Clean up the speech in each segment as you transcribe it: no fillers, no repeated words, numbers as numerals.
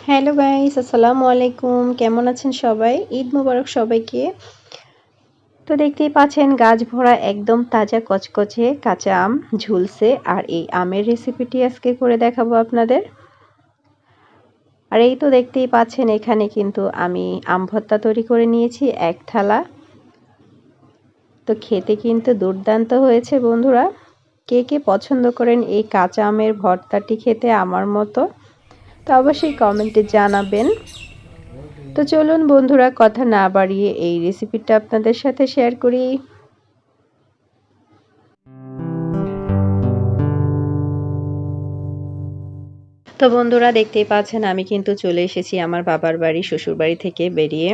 Hello guys, আসসালামু আলাইকুম। কেমন আছেন সবাই? ঈদ মোবারক সবাইকে। তো দেখতেই পাচ্ছেন গাছ ভরা একদম তাজা কচকচে কাঁচা আম ঝুলছে, আর এই আমের রেসিপিটি আজকে করে দেখাবো আপনাদের। আর এই তো দেখতেই পাচ্ছেন এখানে কিন্তু আমি আম ভর্তা তৈরি করে নিয়েছি এক থালা। তো খেতে কিন্তু দুর্দান্ত হয়েছে বন্ধুরা। কে কে পছন্দ করেন এই কাঁচা আমের ভর্তাটি খেতে আমার মতো? তো অবশ্যই কমেন্টে জানাবেন। তো চলুন বন্ধুরা, কথা না বাড়িয়ে এই রেসিপিটা আপনাদের সাথে শেয়ার করি। তো বন্ধুরা দেখতেই পাচ্ছেন আমি কিন্তু চলে এসেছি আমার বাবার বাড়ি, শ্বশুর বাড়ি থেকে বেরিয়ে।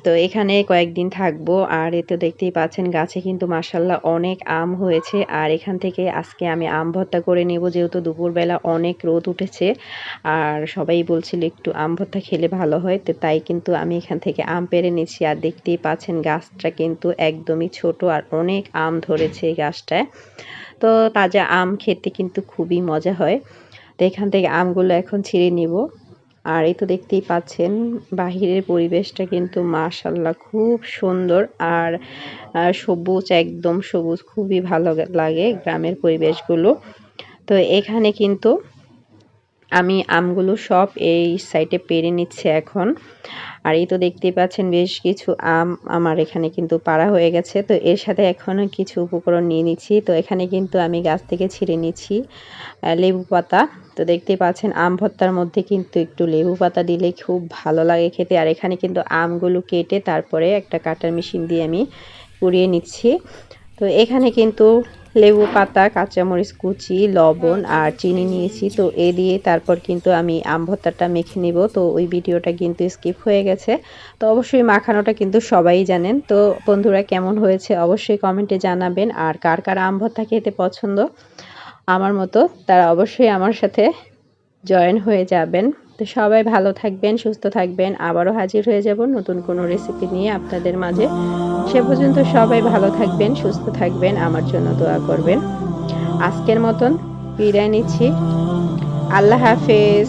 তো এখানে কয়েকদিন থাকবো। আর এতে দেখতেই পাচ্ছেন গাছে কিন্তু মাশাল্লাহ অনেক আম হয়েছে। আর এখান থেকে আজকে আমি আম ভর্তা করে নেব, যেহেতু দুপুরবেলা অনেক রোদ উঠেছে আর সবাই বলছিল একটু আম ভর্তা খেলে ভালো হয়। তো তাই কিন্তু আমি এখান থেকে আম পেড়ে নিচ্ছি। আর দেখতেই পাচ্ছেন গাছটা কিন্তু একদমই ছোট আর অনেক আম ধরেছে এই গাছটায়। তো তাজা আম খেতে কিন্তু খুবই মজা হয়। তো এখান থেকে আমগুলো এখন ছিঁড়ে নিব। আর এই তো দেখতেই পাচ্ছেন বাহিরের পরিবেশটা কিন্তু মাশাল্লাহ খুব সুন্দর। আর সবুজ, একদম সবুজ, খুবই ভালো লাগে গ্রামের পরিবেশগুলো। তো এখানে কিন্তু আমি আমগুলো সব এই সাইডে পেরে নিচ্ছে এখন। আর এই তো দেখতেই পাচ্ছেন বেশ কিছু আম আমার এখানে কিন্তু পাড়া হয়ে গেছে। তো এর সাথে এখনও কিছু উপকরণ নিয়ে নিচ্ছি। তো এখানে কিন্তু আমি গাছ থেকে ছিঁড়ে নিচ্ছি লেবু পাতা। তো দেখতেই পাচ্ছেন আম ভর্তার মধ্যে কিন্তু একটু লেবু পাতা দিলে খুব ভালো লাগে খেতে। আর এখানে কিন্তু আমগুলো কেটে তারপরে একটা কাটার মেশিন দিয়ে আমি কুড়িয়ে নিচ্ছি। তো এখানে কিন্তু লেবু পাতা, কাঁচামরিচ কুচি, লবণ আর চিনি নিয়েছি। তো এ দিয়ে তারপর কিন্তু আমি আম ভর্তাটা মেখে নিব। তো ওই ভিডিওটা কিন্তু স্কিপ হয়ে গেছে। তো অবশ্যই মাখানোটা কিন্তু সবাই জানেন। তো বন্ধুরা কেমন হয়েছে অবশ্যই কমেন্টে জানাবেন। আর কার কার আম ভর্তা খেতে পছন্দ আমার মতো, তারা অবশ্যই আমার সাথে জয়েন হয়ে যাবেন। তো সবাই ভালো থাকবেন, সুস্থ থাকবেন। আবারও হাজির হয়ে যাব নতুন কোনো রেসিপি নিয়ে আপনাদের মাঝে। সে পর্যন্ত সবাই ভালো থাকবেন, সুস্থ থাকবেন, আমার জন্য দোয়া করবেন। আজকের মতন বিদায় নিচ্ছি। আল্লাহ হাফেজ।